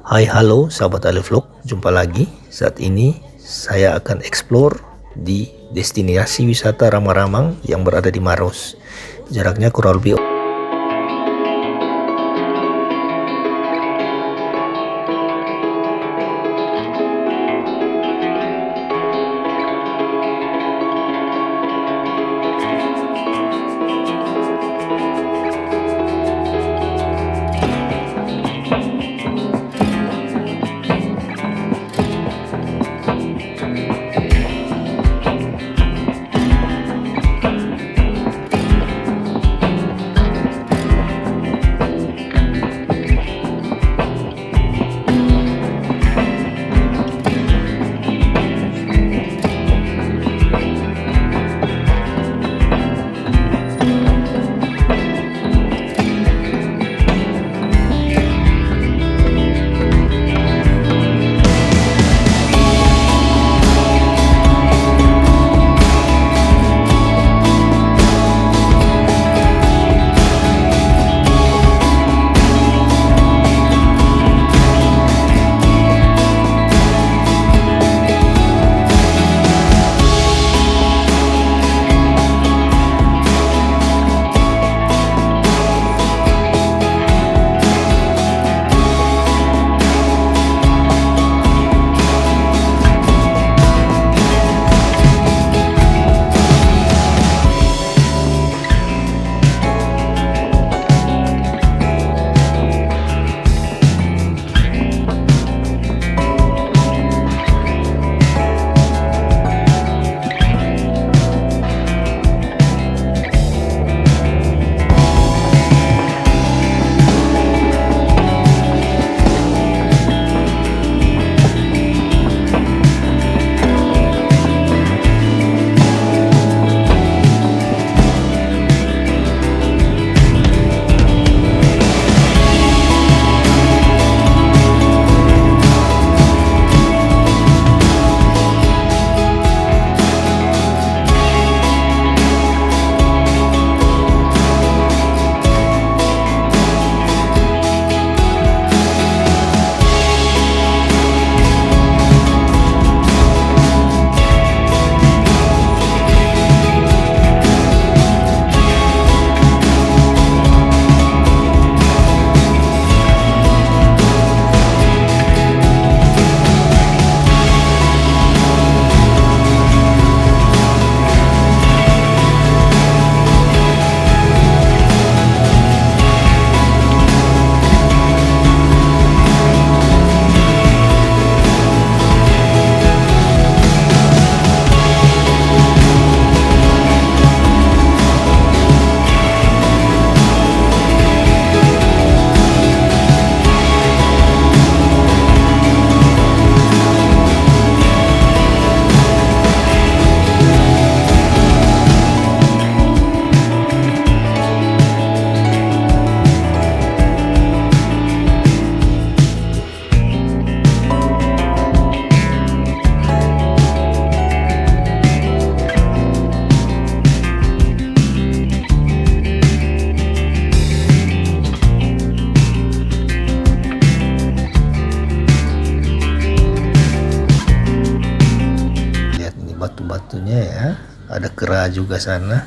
Hai halo sahabat Ale Vlog, jumpa lagi. Saat ini saya akan explore di destinasi wisata Rama-Ramang yang berada di Maros. Jaraknya kurang lebih batu-batunya ya, ada kera juga sana,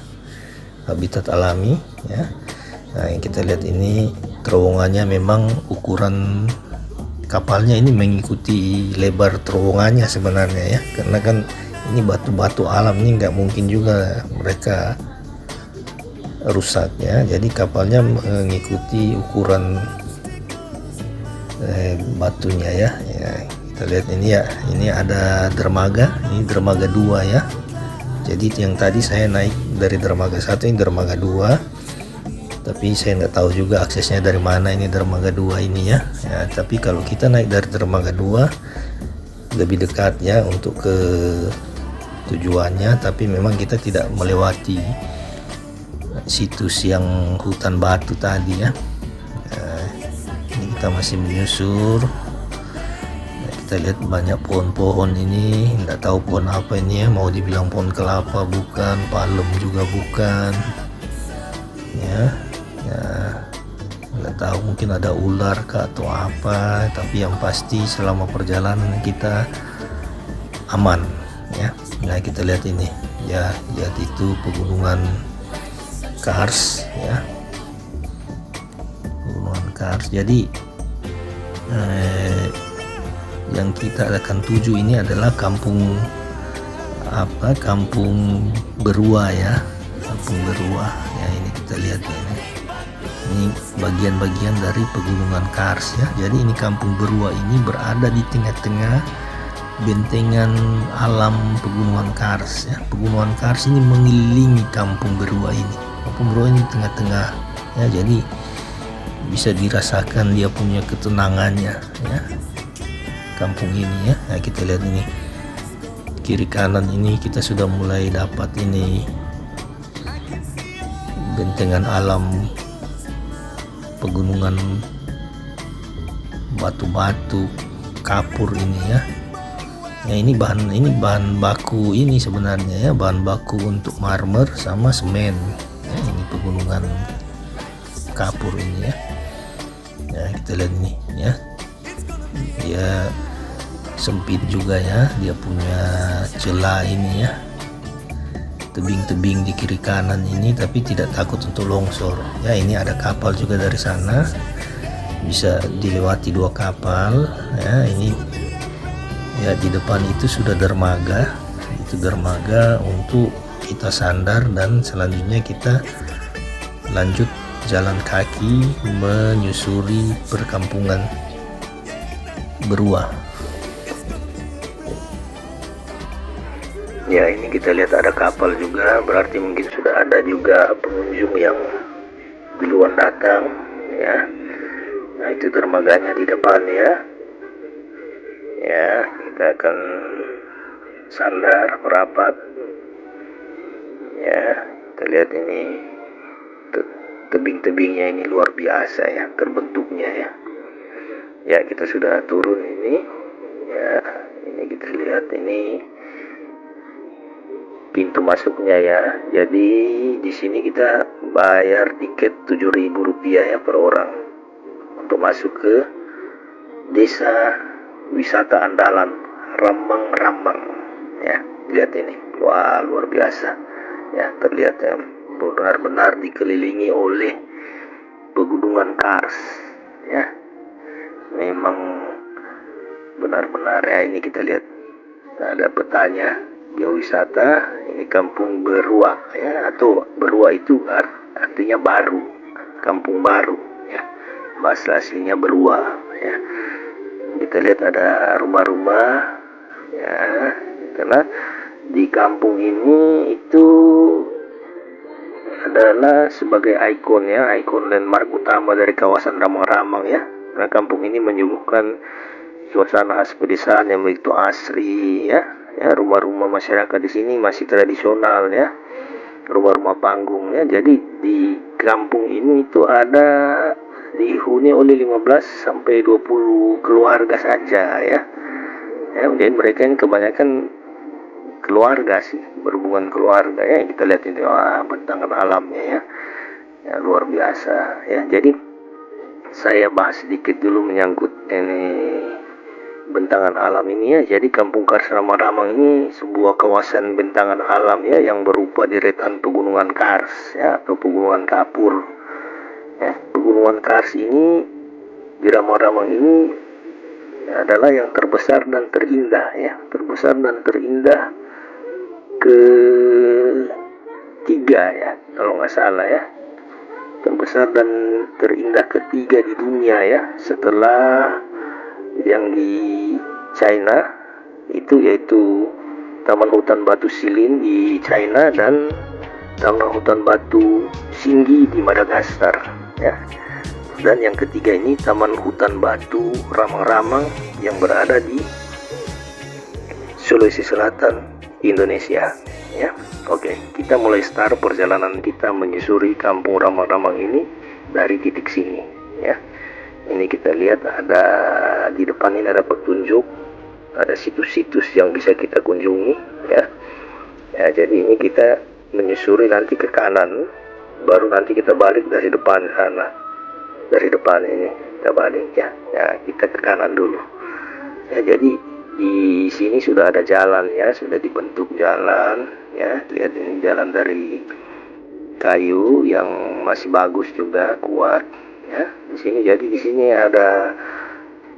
habitat alami ya. Nah, yang kita lihat ini terowongannya, memang ukuran kapalnya ini mengikuti lebar terowongannya sebenarnya ya, karena kan ini batu-batu alam, ini nggak mungkin juga mereka rusak ya. Jadi kapalnya mengikuti ukuran batunya ya. Kita lihat ini ya, ini ada dermaga, ini dermaga 2 ya. Jadi yang tadi saya naik dari dermaga 1, ini dermaga 2, tapi saya nggak tahu juga aksesnya dari mana ini dermaga 2 ini ya. Tapi kalau kita naik dari dermaga 2 lebih dekat ya untuk ke tujuannya, tapi memang kita tidak melewati situs yang hutan batu tadi ya. Ini kita masih menyusur. Kita lihat banyak pohon-pohon ini, nggak tahu pohon apa ini ya, mau dibilang pohon kelapa bukan, palem juga bukan ya. tahu mungkin ada ular kah atau apa, tapi yang pasti selama perjalanan kita aman ya. Nah kita lihat ini ya, lihat itu pegunungan Kars ya, pegunungan Kars. Jadi yang kita akan tuju ini adalah kampung Berua ya, kampung Berua ya. Ini kita lihat ini bagian-bagian dari pegunungan Kars ya. Jadi ini kampung Berua ini berada di tengah-tengah bentengan alam pegunungan Kars ya. Pegunungan Kars ini mengelilingi kampung Berua ini. Kampung Berua ini tengah-tengah ya, jadi bisa dirasakan dia punya ketenangannya ya, kampung ini ya. Nah kita lihat ini kiri kanan ini kita sudah mulai dapat ini bentengan alam pegunungan batu-batu kapur ini ya. Nah ini bahan baku ini sebenarnya ya, bahan baku untuk marmer sama semen ya. Ini pegunungan kapur ini ya. Nah kita lihat ini ya, dia sempit juga ya, dia punya celah ini ya, tebing-tebing di kiri kanan ini, tapi tidak takut untuk longsor ya. Ini ada kapal juga dari sana, bisa dilewati 2 kapal ya. Ini ya, di depan itu sudah dermaga, itu dermaga untuk kita sandar dan selanjutnya kita lanjut jalan kaki menyusuri perkampungan Berua. Ya ini kita lihat ada kapal juga, berarti mungkin sudah ada juga pengunjung yang duluan datang ya. Nah itu dermaganya di depan ya. Ya kita akan sandar merapat ya. Kita lihat ini tebing-tebingnya ini luar biasa ya terbentuknya ya. Ya kita sudah turun ini ya. Ini kita lihat ini pintu masuknya ya. Jadi di sini kita bayar tiket Rp7.000 ya per orang untuk masuk ke desa wisata andalan Rambang-Rambang ya. Lihat ini, wah luar biasa ya, terlihat ya, benar-benar dikelilingi oleh pegunungan Kars ya. Memang benar-benar ya. Ini kita lihat ada petanya geowisata, ini kampung Berua ya, atau Berua itu artinya baru, kampung baru ya, bahasa aslinya Berua ya. Kita lihat ada rumah-rumah ya, karena di kampung ini itu adalah sebagai ikon ya, ikon landmark utama dari kawasan Rambang-Rambang ya. Nah kampung ini menyuguhkan suasana khas pedesaan yang begitu asri ya. Ya rumah-rumah masyarakat di sini masih tradisional ya, rumah-rumah panggung ya. Jadi di kampung ini itu ada dihuni oleh 15 sampai 20 keluarga saja ya. Ya, jadi mereka ini kebanyakan keluarga sih, berhubungan keluarga ya. Kita lihat ini, wah, bentangan alamnya ya. Ya luar biasa ya. Jadi saya bahas sedikit dulu menyangkut ini bentangan alam ini ya. Jadi kampung Kars Rambang-Rambang ini sebuah kawasan bentangan alam ya, yang berupa deretan pegunungan Kars ya, atau pegunungan kapur ya. Pegunungan Kars ini di Rambang-Rambang ini adalah yang terbesar dan terindah ya, terbesar dan terindah ketiga ya kalau nggak salah ya, terbesar dan terindah ketiga di dunia ya, setelah yang di China itu, yaitu Taman Hutan Batu Silin di China dan Taman Hutan Batu Singgi di Madagaskar ya. Dan yang ketiga ini Taman Hutan Batu Rambang-Rambang yang berada di Sulawesi Selatan, Indonesia ya. Oke, kita mulai start perjalanan kita menyusuri kampung Rambang-Rambang ini dari titik sini ya. Ini kita lihat ada di depan ini ada petunjuk, ada situs-situs yang bisa kita kunjungi ya. Ya, jadi ini kita menyusuri nanti ke kanan, baru nanti kita balik dari depan sana dari depan ini kita balik ya. Ya, kita ke kanan dulu. Ya, jadi di sini sudah ada jalan ya, sudah dibentuk jalan ya. Lihat ini jalan dari kayu yang masih bagus juga, kuat ya. Di sini, jadi di sini ada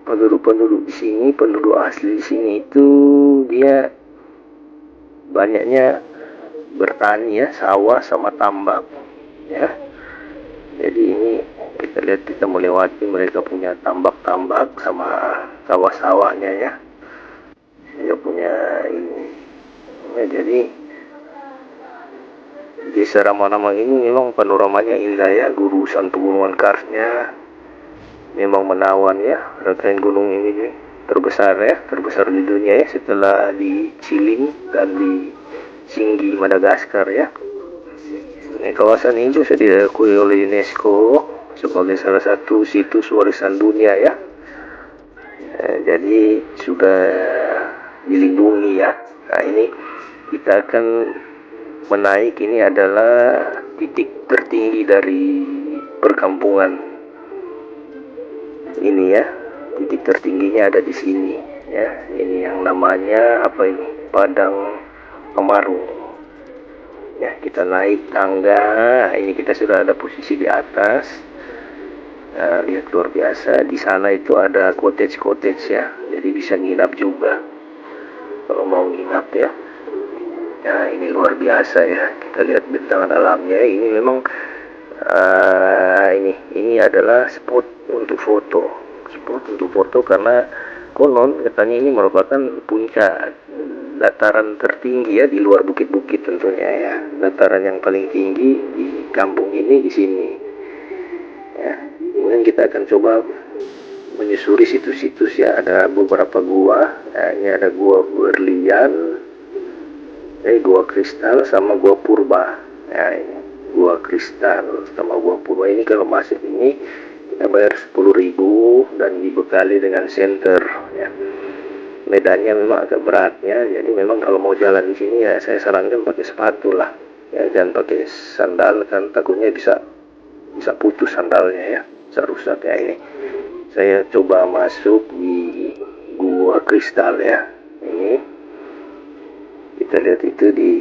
penduduk-penduduk di sini, penduduk asli di sini itu dia banyaknya bertani ya, sawah sama tambak ya. Jadi ini kita lihat, kita melewati mereka punya tambak-tambak sama sawah-sawahnya ya. Dia punya ini ya, jadi desa Rama-Rama ini memang panoramanya indah ya, gurusan pegunungan karsnya memang menawan ya. Rangkaian gunung ini terbesar ya, terbesar di dunia ya, setelah di Chiling dan di Singgi Madagaskar ya. Kawasan ini juga diakui oleh UNESCO sebagai salah satu situs warisan dunia ya. Jadi sudah dilindungi ya. Nah, ini kita akan menaik, ini adalah titik tertinggi dari perkampungan ini ya. Titik tertingginya ada di sini ya. Ini yang namanya apa ini? Padang Amarung. Ya, kita naik tangga. Ini kita sudah ada posisi di atas. Nah, lihat luar biasa. Di sana itu ada cottage ya. Jadi bisa nginap juga kalau mau nginap ya. Nah, ini luar biasa ya. Kita lihat bentangan alamnya. Ini memang ini adalah spot untuk foto. Spot untuk foto karena konon katanya ini merupakan puncak dataran tertinggi ya, di luar bukit-bukit tentunya ya. Dataran yang paling tinggi di kampung ini di sini ya. Kemudian kita akan coba menyusuri situs-situs ya. Ada beberapa gua ya, ini ada gua berlian, gua kristal sama gua purba ya. Ini gua kristal sama gua purba. Ini kalau masuk ini kita bayar 10.000 dan dibekali dengan senter ya. Medannya memang agak berat ya, jadi memang kalau mau jalan di sini ya saya sarankan pakai sepatu lah ya, jangan pakai sandal kan takutnya bisa putus sandalnya ya, bisa rusak ya. Ini saya coba masuk di gua kristal ya. Ini kita lihat itu di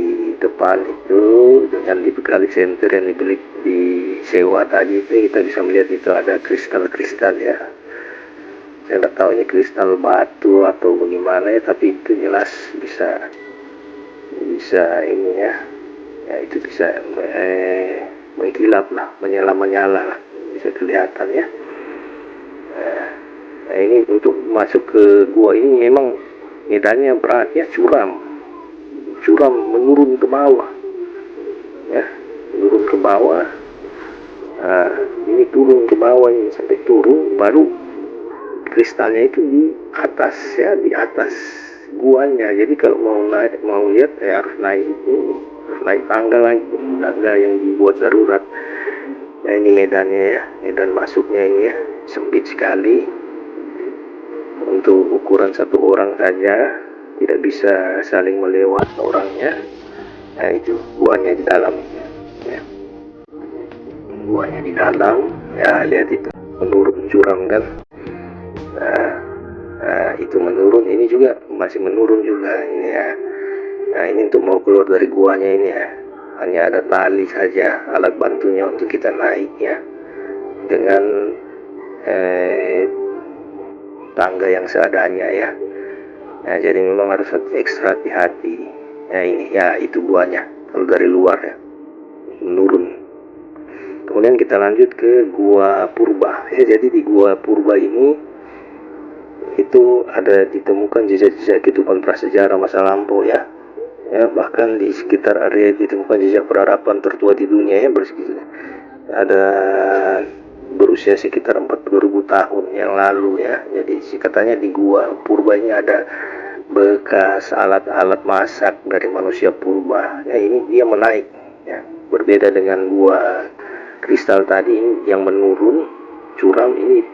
depan itu dengan dibekali senter yang dibeli disewa tadi itu, kita bisa melihat itu ada kristal-kristal ya. Saya nggak tahu ini kristal batu atau bagaimana ya, tapi itu jelas bisa ini ya, itu bisa mengkilap lah, menyala lah, bisa kelihatan ya. Nah, ini untuk masuk ke gua ini memang medannya berat ya, curam menurun ke bawah ya, menurun ke bawah. Nah, ini turun ke bawah ini sampai turun, baru kristalnya itu di atas ya, di atas guanya. Jadi kalau mau lihat ya harus naik tangga lagi, tangga yang dibuat darurat. Nah, ini medannya ya, medan masuknya ini ya, sempit sekali untuk ukuran satu orang saja, tidak bisa saling melewat orangnya. Nah, itu guanya di dalam ya. Guanya di dalam ya, lihat itu menurun curam kan. Nah, itu menurun, ini juga masih menurun juga ini ya. Nah, ini untuk mau keluar dari guanya ini ya, hanya ada tali saja alat bantunya untuk kita naik ya, dengan tangga yang seadanya ya. Nah, jadi memang harus ekstra hati-hati. Nah, ini ya, itu guanya kalau dari luar ya, menurun. Kemudian kita lanjut ke gua purba ya. Jadi di gua purba ini itu ada ditemukan jejak-jejak kehidupan prasejarah masa lampau ya. Ya, bahkan di sekitar area ditemukan jejak peradaban tertua di dunia ya, ada berusia sekitar 40.000 tahun yang lalu ya. Jadi katanya di gua purba ini ada bekas alat-alat masak dari manusia purba ya. Ini dia menaik ya, berbeda dengan gua kristal tadi yang menurun curam, ini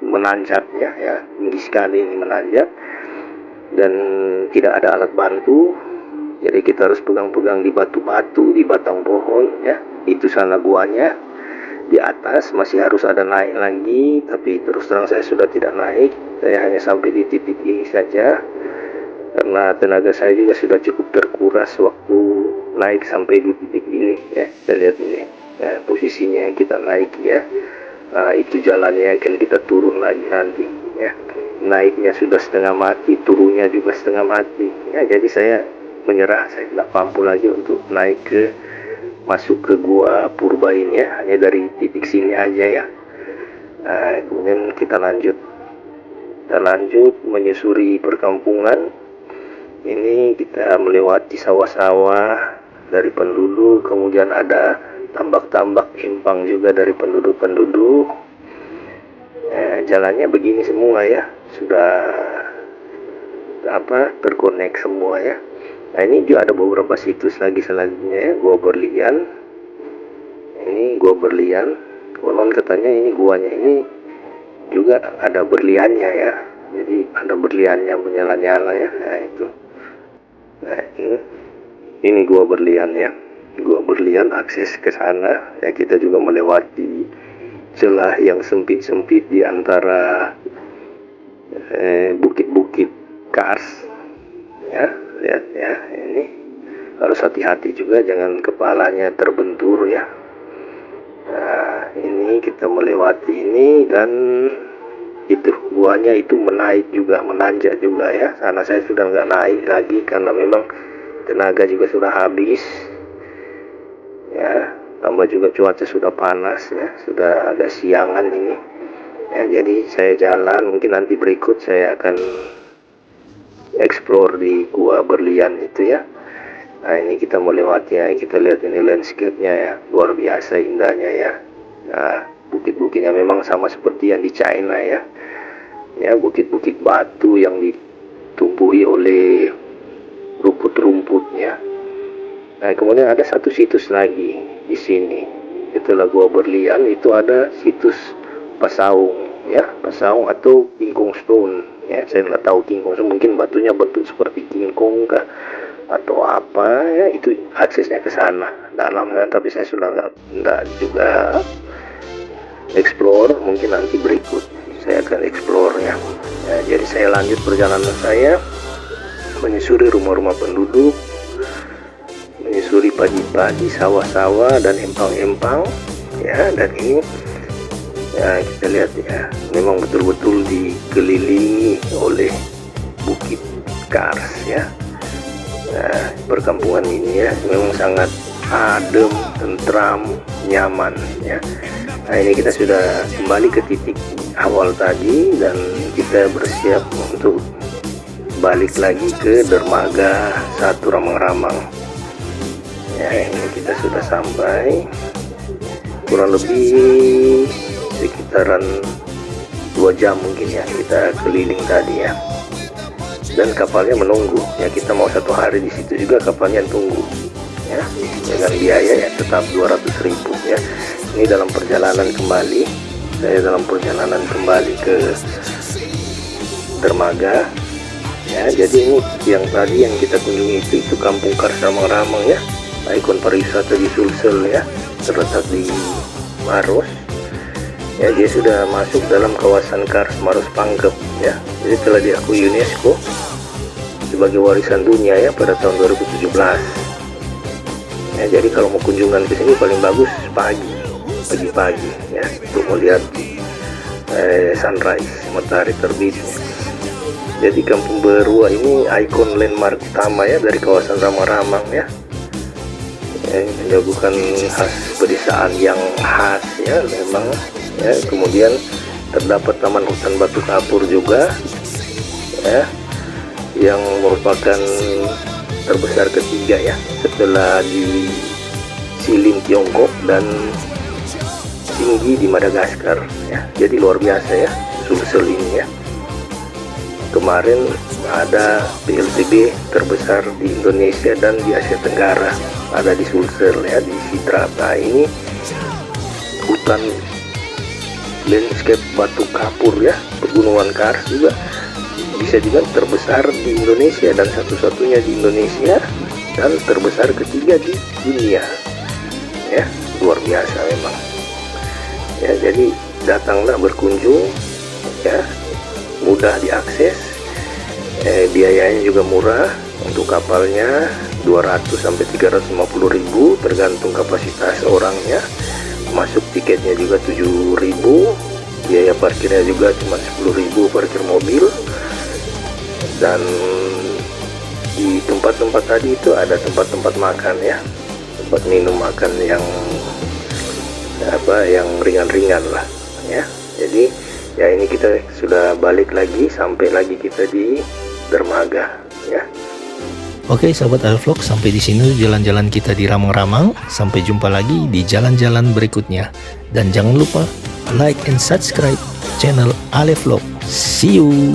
menanjak ya, tinggi sekali ini, menanjak dan tidak ada alat bantu. Jadi kita harus pegang-pegang di batu-batu, di batang pohon ya. Itu sana guanya. di atas, masih harus ada naik lagi, tapi terus terang saya sudah tidak naik, saya hanya sampai di titik ini saja karena tenaga saya juga sudah cukup terkuras waktu naik sampai di titik ini ya. Kita lihat ini ya, posisinya kita naik ya. Nah, itu jalannya, akan kita turun lagi nanti ya. Naiknya sudah setengah mati, turunnya juga setengah mati ya. Jadi saya menyerah, saya tidak mampu lagi untuk naik ke masuk ke gua purba ini ya, hanya dari titik sini aja ya. Nah, kemudian kita lanjut menyusuri perkampungan. Ini kita melewati sawah-sawah dari penduduk, kemudian ada tambak-tambak empang juga dari penduduk-penduduk. Jalannya begini semua ya, sudah terkonek semua ya. Nah, ini juga ada beberapa situs lagi selanjutnya ya, Gua Berlian. Ini Gua Berlian, konon katanya ini guanya ini juga ada berliannya ya, jadi ada berliannya menyala-nyala ya. Nah itu, nah ini Gua Berlian ya. Gua Berlian, akses ke sana ya, kita juga melewati celah yang sempit-sempit di antara bukit-bukit kars ya. Lihat ya, ini harus hati-hati juga, jangan kepalanya terbentur ya. Nah, ini kita melewati ini, dan itu guanya itu menaik juga, menanjak juga ya. Sana saya sudah nggak naik lagi karena memang tenaga juga sudah habis ya, tambah juga cuaca sudah panas ya, sudah agak siangan ini ya. Jadi saya jalan, mungkin nanti berikut saya akan explore di Gua Berlian itu ya. Nah, ini kita melewati ya, kita lihat ini landscape-nya ya, luar biasa indahnya ya. Nah, bukit-bukitnya memang sama seperti yang di China ya. Ya, bukit-bukit batu yang ditumbuhi oleh rumput-rumputnya. Nah, kemudian ada satu situs lagi di sini. Itulah Gua Berlian, itu ada situs Pasaung ya, Pasaung atau King Kong Stone ya. Saya nggak tahu King Kong Stone, mungkin batunya bentuk seperti King Kong kah atau apa ya, itu aksesnya ke sana dalamnya, tapi saya sudah nggak juga explore, mungkin nanti berikut saya akan explore ya. Jadi saya lanjut perjalanan saya menyusuri rumah-rumah penduduk, menyusuri padi-padi, sawah-sawah dan empang-empang ya. Dan ini ya, kita lihat ya, memang betul-betul dikelilingi oleh bukit kars ya. Nah, perkampungan ini ya memang sangat adem, tentram, nyaman ya. Nah, ini kita sudah kembali ke titik awal tadi dan kita bersiap untuk balik lagi ke dermaga Satu Ramang-Ramang ya. Ini kita sudah sampai, kurang lebih sekitaran 2 jam mungkin ya kita keliling tadi ya. Dan kapalnya menunggu ya, kita mau 1 hari di situ juga kapalnya tunggu ya, dengan biaya ya tetap 200.000 ya. Ini dalam perjalanan kembali, saya dalam perjalanan kembali ke dermaga ya. Jadi ini yang tadi yang kita kunjungi itu Kampung Kars Ramang-Ramang ya, ikon pariwisata di Sulsel ya, terletak di Maros ya. Dia sudah masuk dalam kawasan Kars Maros Pangkep ya, jadi telah diakui UNESCO sebagai warisan dunia ya pada tahun 2017 ya. Jadi kalau mau kunjungan ke sini paling bagus pagi-pagi ya, untuk melihat sunrise, matahari terbit. Jadi Kampung Berua ini ikon landmark utama ya dari kawasan Ramang-Ramang ya. Menyuguhkan khas pedesaan yang khas ya memang ya. Kemudian terdapat Taman Hutan Batu Kapur juga ya, yang merupakan terbesar ketiga ya setelah di Silim Tiongkok dan tinggi di Madagaskar ya. Jadi luar biasa ya Sulsel ini ya. Kemarin ada PLTB terbesar di Indonesia dan di Asia Tenggara, ada di Sulsel ya, di Sidrap. Ini hutan landscape batu kapur ya, pegunungan Kars juga bisa juga terbesar di Indonesia dan satu-satunya di Indonesia dan terbesar ketiga di dunia ya. Luar biasa memang. ya. Jadi datanglah berkunjung ya, mudah diakses, biayanya juga murah. Untuk kapalnya 200 sampai 350.000 tergantung kapasitas orangnya. Masuk tiketnya juga 7.000, biaya parkirnya juga cuma 10.000 parkir mobil. Dan di tempat-tempat tadi itu ada tempat-tempat makan ya, tempat minum makan yang ringan-ringan lah ya. Jadi ya ini kita sudah balik lagi, sampai lagi kita di dermaga ya. Oke sahabat Alvlog, sampai di sini jalan-jalan kita di Ramang-Ramang. Sampai jumpa lagi di jalan-jalan berikutnya. Dan jangan lupa like and subscribe channel Ale Vlog. See you.